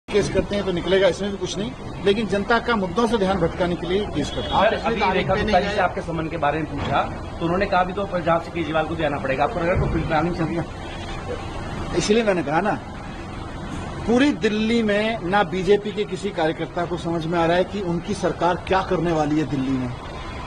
Case करते हैं तो निकलेगा, इसमें भी कुछ नहीं, लेकिन जनता का मुद्दों से ध्यान भटकाने के लिए केस करते हैं। अभी रेखा गुप्ता जी से आपके सम्मान के बारे में पूछा तो उन्होंने कहा भी तो पंजाब से केजरीवाल को जाना पड़ेगा, आपको लगा तो प्लानिंग चल रही है? इसलिए मैंने कहा ना, पूरी दिल्ली में ना बीजेपी के किसी कार्यकर्ता को समझ में आ रहा है कि उनकी सरकार क्या करने वाली है, दिल्ली में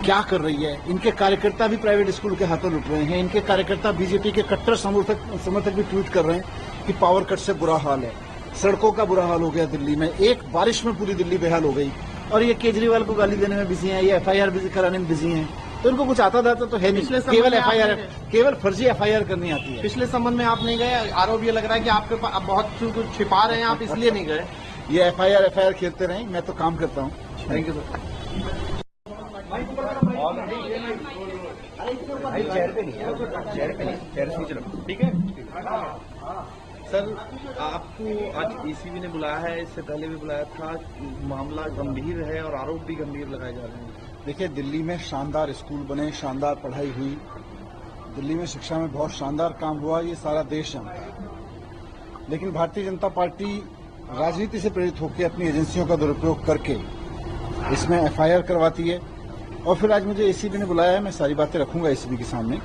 क्या कर रही है। इनके कार्यकर्ता भी प्राइवेट स्कूल के हाथों लुट रहे हैं, इनके कार्यकर्ता बीजेपी के कट्टर समर्थक भी ट्वीट कर रहे हैं कि पावर कट से बुरा हाल है, सड़कों का बुरा हाल हो गया दिल्ली में, एक बारिश में पूरी दिल्ली बेहाल हो गई, और ये केजरीवाल को गाली देने में बिजी हैं, ये एफआईआर कराने में बिजी हैं। तो इनको कुछ आता जाता तो है नहीं, केवल एफआईआर, केवल फर्जी एफआईआर करनी आती है। पिछले संबंध में आप नहीं गए, आरोप ये लग रहा है कि आपके पास बहुत कुछ छिपा रहे हैं आप, इसलिए नहीं गए। ये एफआईआर खेलते रहें, मैं तो काम करता हूँ। Thank you sir. चेयर पे नहीं है, चेयर से चलो, ठीक है। सर, आपको आज एसीबी ने बुलाया है, इससे पहले भी बुलाया था, मामला गंभीर है और आरोप भी गंभीर लगाए जा रहे हैं। देखिए, दिल्ली में शानदार स्कूल बने, शानदार पढ़ाई हुई, दिल्ली में शिक्षा में बहुत शानदार काम हुआ, ये सारा देश जानता है। लेकिन भारतीय जनता पार्टी राजनीति से प्रेरित होकर अपनी एजेंसियों का दुरुपयोग करके इसमें एफआईआर करवाती है, और फिर आज मुझे एसीबी ने बुलाया है। मैं सारी बातें रखूंगा एसीबी के सामने,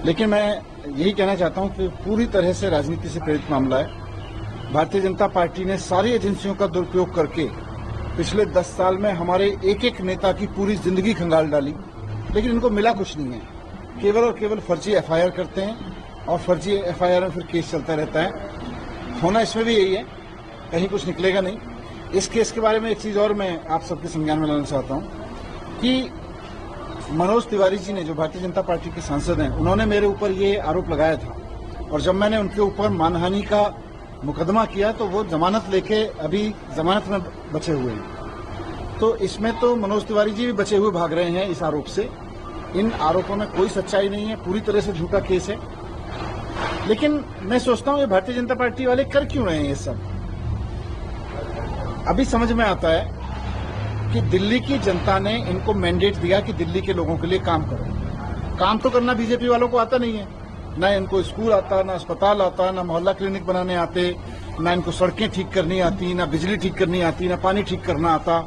लेकिन मैं यही कहना चाहता हूं कि पूरी तरह से राजनीति से प्रेरित मामला है। भारतीय जनता पार्टी ने सारी एजेंसियों का दुरुपयोग करके पिछले 10 साल में हमारे एक एक नेता की पूरी जिंदगी खंगाल डाली, लेकिन इनको मिला कुछ नहीं है। केवल और केवल फर्जी एफआईआर करते हैं, और फर्जी एफआईआर में फिर केस चलता रहता है। होना इसमें भी यही है, कहीं कुछ निकलेगा नहीं। इस केस के बारे में एक चीज और मैं आप सबके संज्ञान में लाना चाहता हूं कि मनोज तिवारी जी ने, जो भारतीय जनता पार्टी के सांसद हैं, उन्होंने मेरे ऊपर ये आरोप लगाया था, और जब मैंने उनके ऊपर मानहानि का मुकदमा किया तो वो जमानत लेके अभी जमानत में बचे हुए हैं। तो इसमें तो मनोज तिवारी जी भी बचे हुए भाग रहे हैं इस आरोप से। इन आरोपों में कोई सच्चाई नहीं है, पूरी तरह से झूठा केस है। लेकिन मैं सोचता हूं ये भारतीय जनता पार्टी वाले कर क्यों रहे हैं ये सब। अभी समझ में आता है कि दिल्ली की जनता ने इनको मैंडेट दिया कि दिल्ली के लोगों के लिए काम करो। काम तो करना बीजेपी वालों को आता नहीं है, ना इनको स्कूल आता, ना अस्पताल आता, ना मोहल्ला क्लिनिक बनाने आते, ना इनको सड़कें ठीक करनी आती, ना बिजली ठीक करनी आती, ना पानी ठीक करना आता,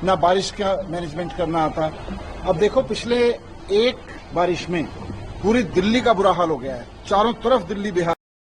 ना बारिश का मैनेजमेंट करना आता। अब देखो, पिछले एक बारिश में पूरी दिल्ली का बुरा हाल हो गया है, चारों तरफ दिल्ली बेहाल।